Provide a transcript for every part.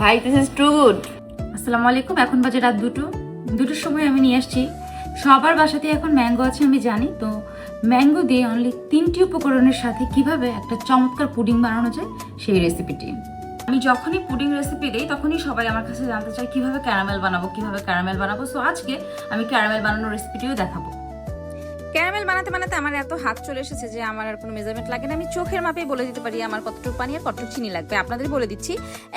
ভাই this is two good. আসসালামু আলাইকুম। এখন বাজে রাত দুটোর সময় আমি নিয়ে আসছি। সবার বাসাতে এখন ম্যাঙ্গো আছে আমি জানি, তো ম্যাঙ্গো দিয়ে অনলি 3টি উপকরণের সাথে কিভাবে একটা চমৎকার পুডিং বানানো যায় সেই রেসিপিটি। আমি যখনই পুডিং রেসিপি দিই তখনই সবাই আমার কাছে জানতে চায় কিভাবে ক্যারামেল বানাবো। সো আজকে আমি ক্যারামেল বানানোর রেসিপিটিও দেখাবো। ক্যারামেল বানাতে বানাতে আমার এত হাত চলে এসেছে যে আমার আর কোনো মেজারমেন্ট লাগে না। আমি চোখের মাপেই বলে দিতে পারি আমার কতটুকু পানি আর কতটুকু চিনি লাগবে। আপনাদের বলে দিচ্ছি,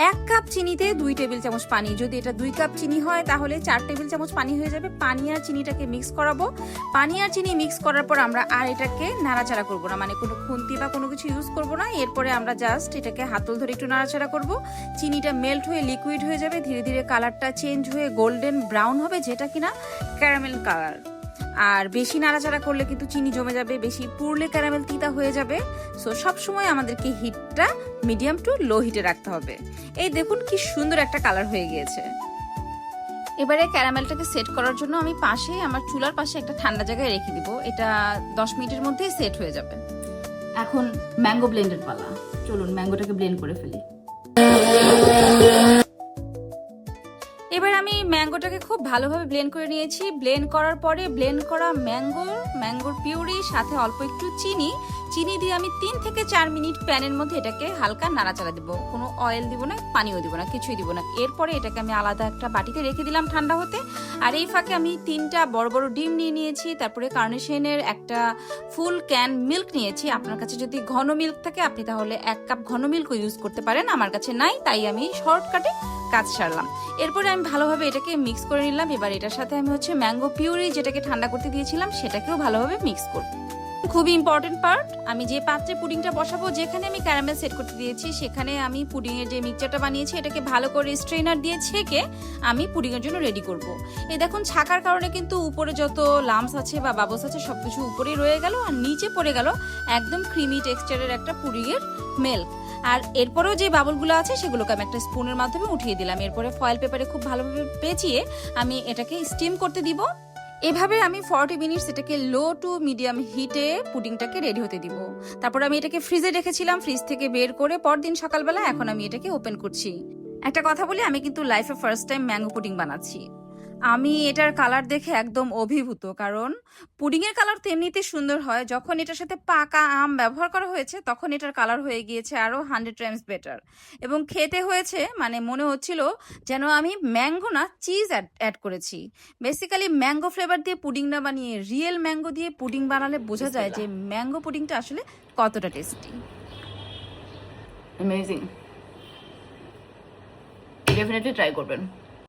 1 কাপ চিনিতে 2 টেবিল চামচ পানি। যদি এটা 2 কাপ চিনি হয় তাহলে 4 টেবিল চামচ পানি হয়ে যাবে। পানি আর চিনিটাকে মিক্স করাবো। পানি আর চিনি মিক্স করার পর আমরা আর এটাকে নাড়াচাড়া করবো না, মানে কোনো খুন্তি বা কোনো কিছু ইউজ করবো না। এরপরে আমরা জাস্ট এটাকে হাতল ধরে একটু নাড়াচাড়া করবো। চিনিটা মেল্ট হয়ে লিকুইড হয়ে যাবে, ধীরে ধীরে কালারটা চেঞ্জ হয়ে গোল্ডেন ব্রাউন হবে, যেটা কিনা ক্যারামেল কালার। আর বেশি নাড়াচাড়া করলে কিন্তু চিনি জমে যাবে, বেশি পুড়লে ক্যারামেল তিতা হয়ে যাবে। সো সবসময় আমাদেরকে হিটটা মিডিয়াম টু লো হিটে রাখতে হবে। এই দেখুন কি সুন্দর একটা কালার হয়ে গিয়েছে। এবারে ক্যারামেলটাকে সেট করার জন্য আমি পাশে আমার চুলার পাশে একটা ঠান্ডা জায়গায় রেখে দিব। এটা 10 মিনিটের মধ্যেই সেট হয়ে যাবে। এখন ম্যাঙ্গো ব্লেন্ডের পালা। চলুন ম্যাঙ্গোটাকে ব্লেন্ড করে ফেলি। এবার আমি ম্যাঙ্গোটাকে খুব ভালোভাবে ব্লেন্ড করে নিয়েছি। ব্লেন্ড করার পরে ব্লেন্ড করা ম্যাঙ্গোর পিউরি সাথে অল্প একটু চিনি দিয়ে আমি 3 থেকে 4 মিনিট প্যানের মধ্যে এটাকে হালকা নাড়াচাড়া দেবো। কোনো অয়েল দিব না, পানিও দিব না, কিছুই দিব না। এরপরে এটাকে আমি আলাদা একটা বাটিতে রেখে দিলাম ঠান্ডা হতে। আর এই ফাঁকে আমি 3টা বড় বড় ডিম নিয়ে নিয়েছি। তারপরে কার্নেশনের একটা ফুল ক্যান মিল্ক নিয়েছি। আপনার কাছে যদি ঘন মিল্ক থাকে আপনি তাহলে 1 কাপ ঘন মিল্কও ইউজ করতে পারেন। আমার কাছে নাই, তাই আমি শর্টকাটে কাজ সারলাম। এরপরে আমি ভালোভাবে এটাকে মিক্স করে নিলাম। এবার এটার সাথে আমি ম্যাঙ্গো পিউরি যেটাকে ঠান্ডা করতে দিয়েছিলাম সেটাকেও ভালোভাবে মিক্স করব। খুবই ইম্পর্টেন্ট পার্ট, আমি যে পাত্রে পুডিংটা বসাবো, যেখানে আমি ক্যারামেল সেট করতে দিয়েছি সেখানে আমি পুডিংয়ের যে মিক্সচারটা বানিয়েছি এটাকে ভালো করে স্ট্রেনার দিয়ে ছেঁকে আমি পুডিংয়ের জন্য রেডি করব। এই দেখুন, ছাকার কারণে কিন্তু উপরে যত লাম্পস আছে বা বাবলস আছে সবকিছু উপরেই রয়ে গেল আর নিচে পড়ে গেল একদম ক্রিমি টেক্সচারের একটা পুডিংয়ের মিল্ক। আর এরপরেও যে বাবলগুলো আছে সেগুলোকে আমি একটা স্পুনের মাধ্যমে উঠিয়ে দিলাম। এরপরে ফয়েল পেপারে খুব ভালোভাবে পেঁচিয়ে আমি এটাকে স্টিম করতে দিব। এভাবে আমি 40 মিনিটস এটাকে লো টু মিডিয়াম হিটে পুডিংটাকে রেডি হতে দিব। তারপর আমি এটাকে ফ্রিজে রেখেছিলাম। ফ্রিজ থেকে বের করে পরদিন সকালবেলা এখন আমি এটাকে ওপেন করছি। একটা কথা বলি, আমি কিন্তু লাইফে ফার্স্ট টাইম ম্যাঙ্গো পুডিং বানাচ্ছি। আমি এটার কালার দেখে একদম অভিভূত, কারণ পুডিংয়ের কালার তো এমনিতে সুন্দর হয়, যখন এটার সাথে পাকা আম ব্যবহার করা হয়েছে তখন এটার কালার হয়ে গিয়েছে আরও 100 টাইমস বেটার। এবং খেতে হয়েছে মানে মনে হচ্ছিল যেন আমি ম্যাঙ্গো না চিজ অ্যাড করেছি। বেসিক্যালি ম্যাঙ্গো ফ্লেভার দিয়ে পুডিং না বানিয়ে রিয়েল ম্যাঙ্গো দিয়ে পুডিং বানালে বোঝা যায় যে ম্যাঙ্গো পুডিংটা আসলে কতটা টেস্টি। অ্যামেজিং, ডেফিনেটলি ট্রাই করবেন।